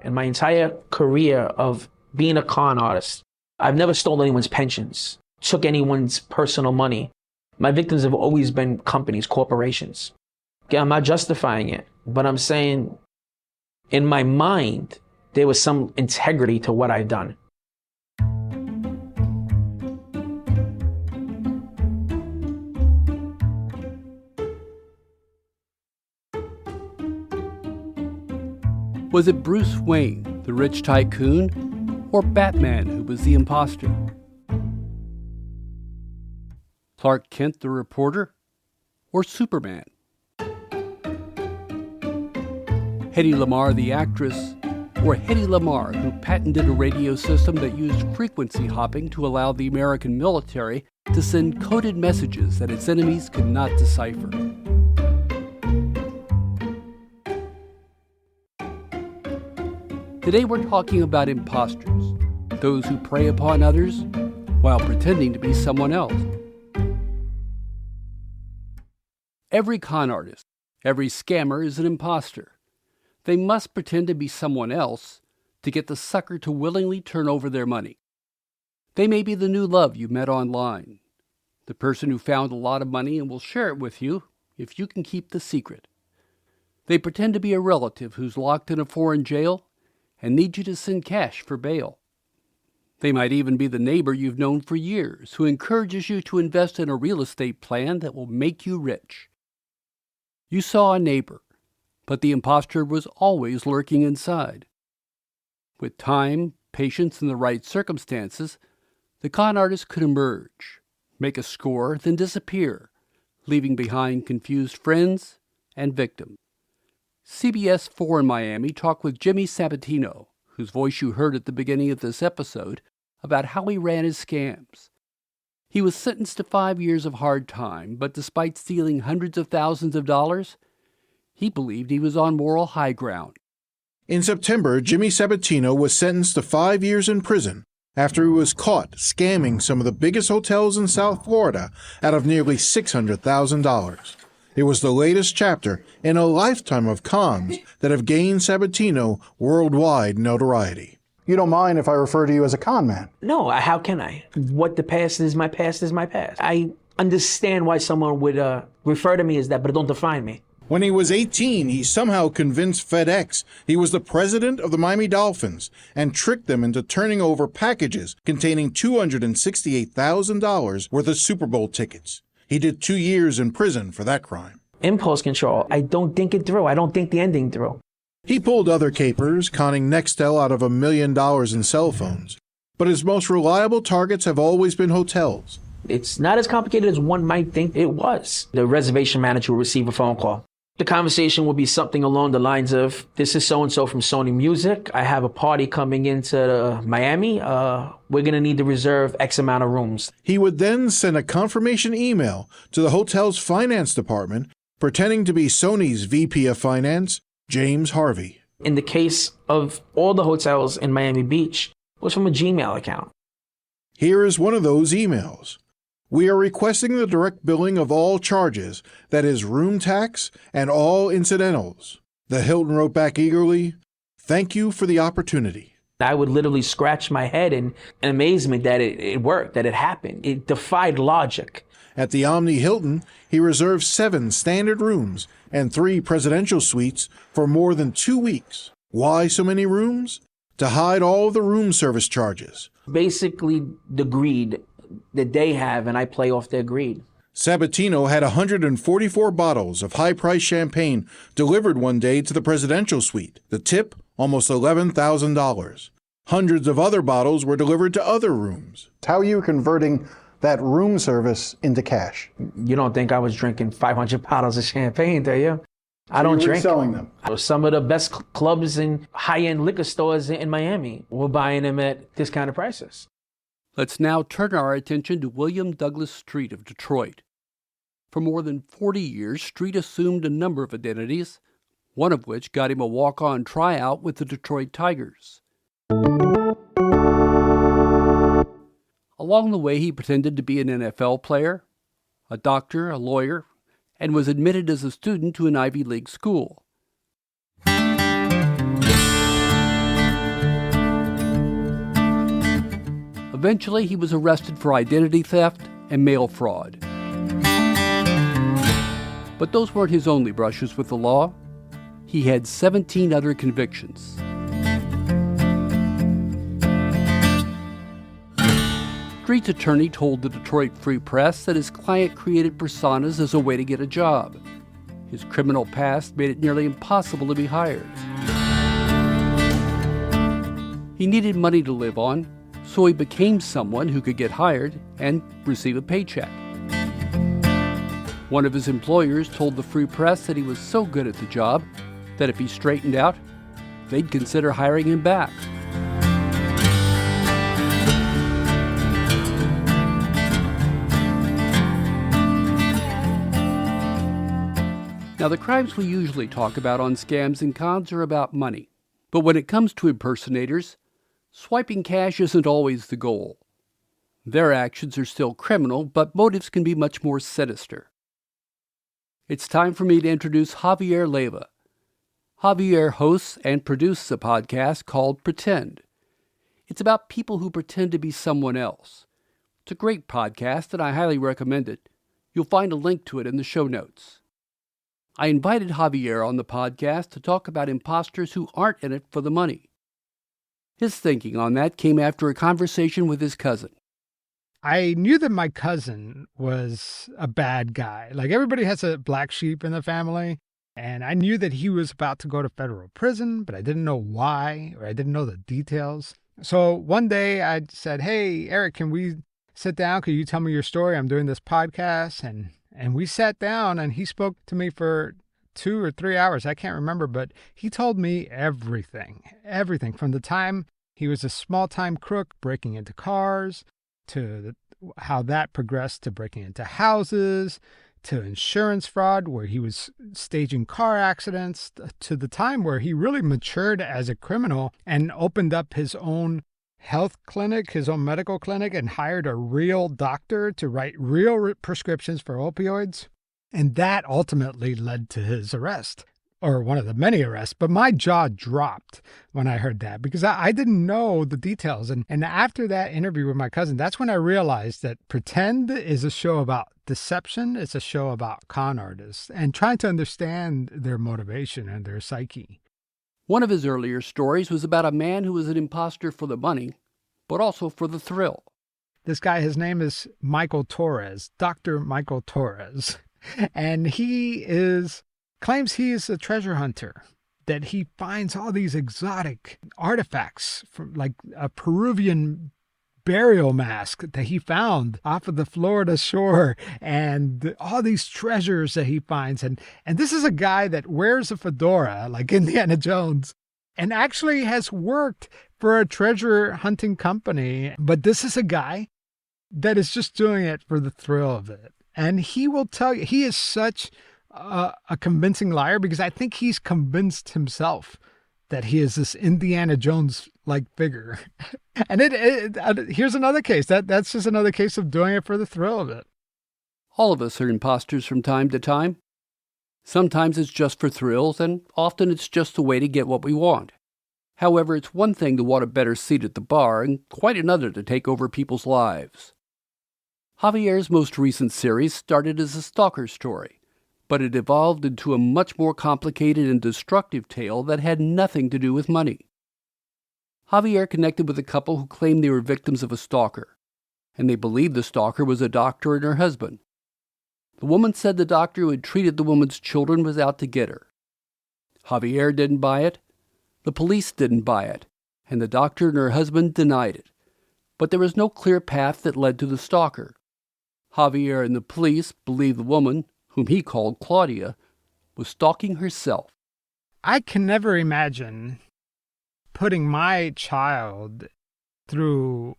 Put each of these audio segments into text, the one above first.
In my entire career of being a con artist, I've never stolen anyone's pensions, took anyone's personal money. My victims have always been companies, corporations. Okay, I'm not justifying it, but I'm saying in my mind, there was some integrity to what I've done. Was it Bruce Wayne, the rich tycoon, or Batman, who was the imposter? Clark Kent, the reporter, or Superman? Hedy Lamarr, the actress, or Hedy Lamarr, who patented a radio system that used frequency hopping to allow the American military to send coded messages that its enemies could not decipher. Today we're talking about imposters, those who prey upon others while pretending to be someone else. Every con artist, every scammer is an imposter. They must pretend to be someone else to get the sucker to willingly turn over their money. They may be the new love you met online, the person who found a lot of money and will share it with you if you can keep the secret. They pretend to be a relative who's locked in a foreign jail and need you to send cash for bail. They might even be the neighbor you've known for years who encourages you to invest in a real estate plan that will make you rich. You saw a neighbor, but the imposter was always lurking inside. With time, patience, and the right circumstances, the con artist could emerge, make a score, then disappear, leaving behind confused friends and victims. CBS 4 in Miami talked with Jimmy Sabatino, whose voice you heard at the beginning of this episode, about how he ran his scams. He was sentenced to 5 years of hard time, but despite stealing hundreds of thousands of dollars, he believed he was on moral high ground. In September, Jimmy Sabatino was sentenced to 5 years in prison after he was caught scamming some of the biggest hotels in South Florida out of nearly $600,000. It was the latest chapter in a lifetime of cons that have gained Sabatino worldwide notoriety. You don't mind if I refer to you as a con man? No, how can I? What the past is my past is my past. I understand why someone would refer to me as that, but it don't define me. When he was 18, he somehow convinced FedEx he was the president of the Miami Dolphins and tricked them into turning over packages containing $268,000 worth of Super Bowl tickets. He did 2 years in prison for that crime. Impulse control. I don't think it through. I don't think the ending through. He pulled other capers, conning Nextel out of $1 million in cell phones. But his most reliable targets have always been hotels. It's not as complicated as one might think it was. The reservation manager will receive a phone call. The conversation will be something along the lines of, this is so-and-so from Sony Music. I have a party coming into Miami. We're going to need to reserve X amount of rooms. He would then send a confirmation email to the hotel's finance department, pretending to be Sony's VP of Finance, James Harvey. In the case of all the hotels in Miami Beach, it was from a Gmail account. Here is one of those emails. We are requesting the direct billing of all charges, that is room tax and all incidentals. The Hilton wrote back eagerly, thank you for the opportunity. I would literally scratch my head in amazement that it worked, that it happened. It defied logic. At the Omni Hilton, he reserved 7 standard rooms and 3 presidential suites for more than 2 weeks. Why so many rooms? To hide all of the room service charges. Basically, the greed that they have, and I play off their greed. Sabatino had 144 bottles of high-priced champagne delivered one day to the presidential suite. The tip, almost $11,000. Hundreds of other bottles were delivered to other rooms. How are you converting that room service into cash? You don't think I was drinking 500 bottles of champagne, do you? I don't drink. Selling them. Some of the best clubs and high-end liquor stores in Miami were buying them at discounted prices. Let's now turn our attention to William Douglas Street of Detroit. For more than 40 years, Street assumed a number of identities, one of which got him a walk-on tryout with the Detroit Tigers. Along the way, he pretended to be an NFL player, a doctor, a lawyer, and was admitted as a student to an Ivy League school. Eventually, he was arrested for identity theft and mail fraud. But those weren't his only brushes with the law. He had 17 other convictions. Street's attorney told the Detroit Free Press that his client created personas as a way to get a job. His criminal past made it nearly impossible to be hired. He needed money to live on, so he became someone who could get hired and receive a paycheck. One of his employers told the Free Press that he was so good at the job that if he straightened out, they'd consider hiring him back. Now, the crimes we usually talk about on Scams and Cons are about money. But when it comes to impersonators, swiping cash isn't always the goal. Their actions are still criminal, but motives can be much more sinister. It's time for me to introduce Javier Leyva. Javier hosts and produces a podcast called Pretend. It's about people who pretend to be someone else. It's a great podcast, and I highly recommend it. You'll find a link to it in the show notes. I invited Javier on the podcast to talk about imposters who aren't in it for the money. His thinking on that came after a conversation with his cousin. I knew that my cousin was a bad guy. Like, everybody has a black sheep in the family, and I knew that he was about to go to federal prison, but I didn't know why, or I didn't know the details. So one day I said, "Hey, Eric, can we sit down? Can you tell me your story? I'm doing this podcast." And we sat down, and he spoke to me for 2 or 3 hours. I can't remember, but he told me everything from the time he was a small-time crook breaking into cars, to how that progressed to breaking into houses, to insurance fraud where he was staging car accidents, to the time where he really matured as a criminal and opened up his own health clinic, his own medical clinic, and hired a real doctor to write real prescriptions for opioids. And that ultimately led to his arrest, or one of the many arrests. But my jaw dropped when I heard that because I didn't know the details. And after that interview with my cousin, that's when I realized that Pretend is a show about deception. It's a show about con artists and trying to understand their motivation and their psyche. One of his earlier stories was about a man who was an imposter for the money, but also for the thrill. This guy, his name is Michael Torres, Dr. Michael Torres. And he claims he is a treasure hunter, that he finds all these exotic artifacts from like a Peruvian burial mask that he found off of the Florida shore and all these treasures that he finds. And this is a guy that wears a fedora like Indiana Jones and actually has worked for a treasure hunting company. But this is a guy that is just doing it for the thrill of it. And he will tell you, he is such a convincing liar because I think he's convinced himself that he is this Indiana Jones-like figure. And here's another case. That's just another case of doing it for the thrill of it. All of us are imposters from time to time. Sometimes it's just for thrills, and often it's just a way to get what we want. However, it's one thing to want a better seat at the bar, and quite another to take over people's lives. Javier's most recent series started as a stalker story, but it evolved into a much more complicated and destructive tale that had nothing to do with money. Javier connected with a couple who claimed they were victims of a stalker, and they believed the stalker was a doctor and her husband. The woman said the doctor who had treated the woman's children was out to get her. Javier didn't buy it, the police didn't buy it, and the doctor and her husband denied it. But there was no clear path that led to the stalker. Javier and the police believed the woman, whom he called Claudia, was stalking herself. I can never imagine putting my child through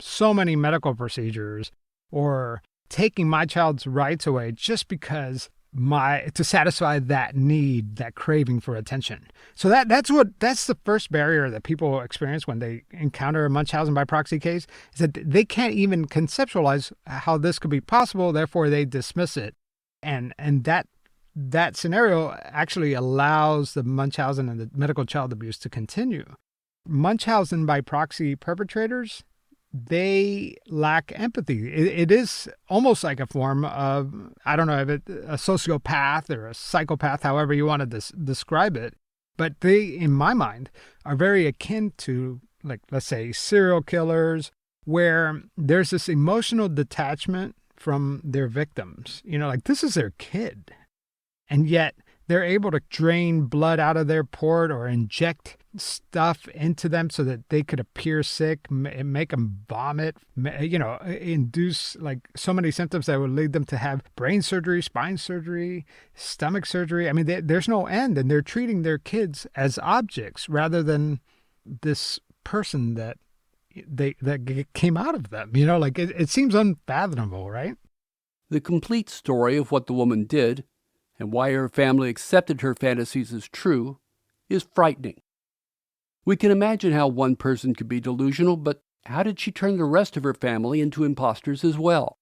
so many medical procedures or taking my child's rights away just because to satisfy that need, that craving for attention. So that's the first barrier that people experience when they encounter a Munchausen by proxy case, is that they can't even conceptualize how this could be possible, therefore they dismiss it. And that scenario actually allows the Munchausen and the medical child abuse to continue. Munchausen by proxy perpetrators, they lack empathy. It is almost like a form of, I don't know if it a sociopath or a psychopath, however you want to describe it. But they, in my mind, are very akin to, like, let's say, serial killers, where there's this emotional detachment from their victims. You know, like, this is their kid. And yet they're able to drain blood out of their port or inject stuff into them so that they could appear sick, make them vomit, induce like so many symptoms that would lead them to have brain surgery, spine surgery, stomach surgery. I mean, there's no end, and they're treating their kids as objects rather than this person that came out of them. You know, like it seems unfathomable, right? The complete story of what the woman did and why her family accepted her fantasies as true is frightening. We can imagine how one person could be delusional, but how did she turn the rest of her family into imposters as well?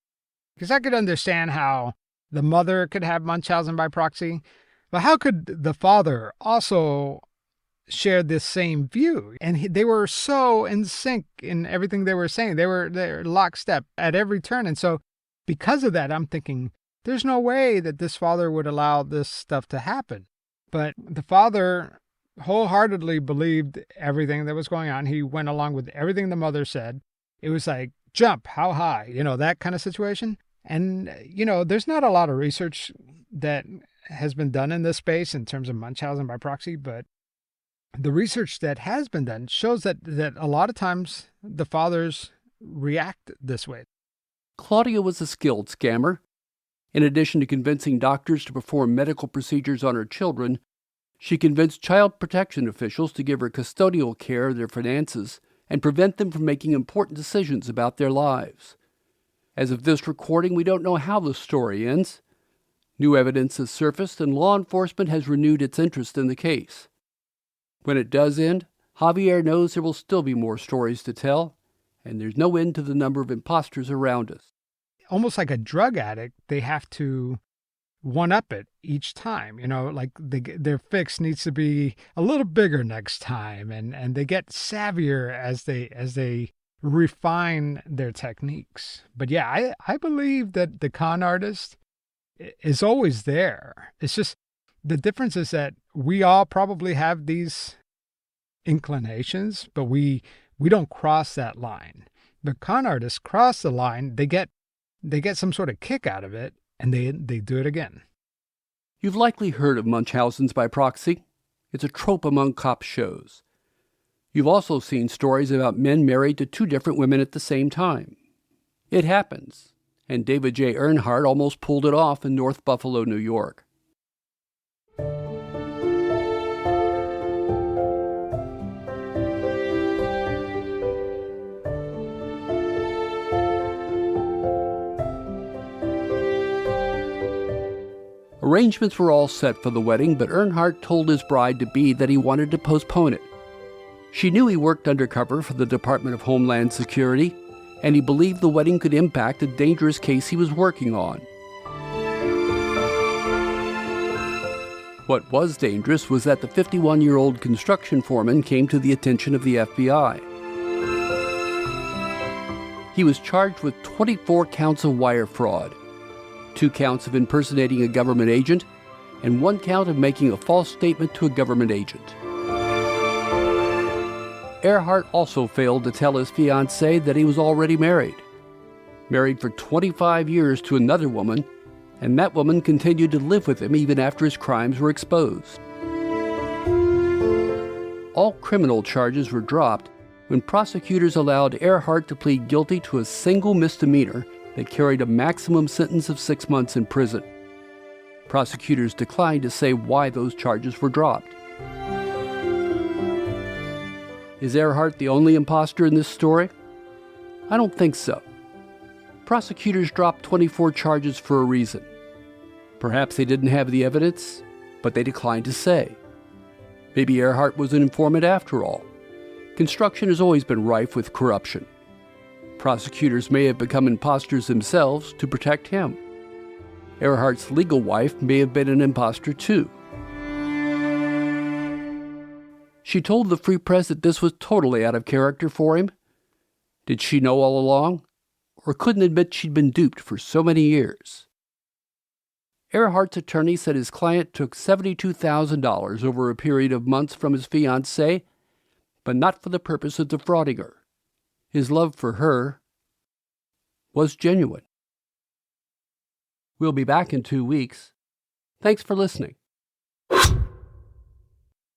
Because I could understand how the mother could have Munchausen by proxy, but how could the father also share this same view? And they were so in sync in everything they were saying. They're lockstep at every turn. And so because of that, I'm thinking, there's no way that this father would allow this stuff to happen. But the father wholeheartedly believed everything that was going on. He went along with everything the mother said. It was like, jump, how high? You know, that kind of situation. And, there's not a lot of research that has been done in this space in terms of Munchausen by proxy, but the research that has been done shows that a lot of times the fathers react this way. Claudia was a skilled scammer. In addition to convincing doctors to perform medical procedures on her children, she convinced child protection officials to give her custodial care of their finances and prevent them from making important decisions about their lives. As of this recording, we don't know how the story ends. New evidence has surfaced and law enforcement has renewed its interest in the case. When it does end, Javier knows there will still be more stories to tell, and there's no end to the number of imposters around us. Almost like a drug addict, they have to one-up it each time. Like their fix needs to be a little bigger next time, and they get savvier as they refine their techniques. But yeah, I believe that the con artist is always there. It's just the difference is that we all probably have these inclinations, but we don't cross that line. The con artists cross the line, they get some sort of kick out of it, and they do it again. You've likely heard of Munchausen's by proxy. It's a trope among cop shows. You've also seen stories about men married to two different women at the same time. It happens, and David J. Earnhardt almost pulled it off in North Buffalo, New York. Arrangements were all set for the wedding, but Earnhardt told his bride-to-be that he wanted to postpone it. She knew he worked undercover for the Department of Homeland Security, and he believed the wedding could impact a dangerous case he was working on. What was dangerous was that the 51-year-old construction foreman came to the attention of the FBI. He was charged with 24 counts of wire fraud, 2 counts of impersonating a government agent, and 1 count of making a false statement to a government agent. Earnhardt also failed to tell his fiancée that he was already married for 25 years to another woman, and that woman continued to live with him even after his crimes were exposed. All criminal charges were dropped when prosecutors allowed Earnhardt to plead guilty to a single misdemeanor that carried a maximum sentence of 6 months in prison. Prosecutors declined to say why those charges were dropped. Is Earnhardt the only imposter in this story? I don't think so. Prosecutors dropped 24 charges for a reason. Perhaps they didn't have the evidence, but they declined to say. Maybe Earnhardt was an informant after all. Construction has always been rife with corruption. Prosecutors may have become imposters themselves to protect him. Earnhardt's legal wife may have been an imposter too. She told the Free Press that this was totally out of character for him. Did she know all along, or couldn't admit she'd been duped for so many years? Earhart's attorney said his client took $72,000 over a period of months from his fiancée, but not for the purpose of defrauding her. His love for her was genuine. We'll be back in 2 weeks. Thanks for listening.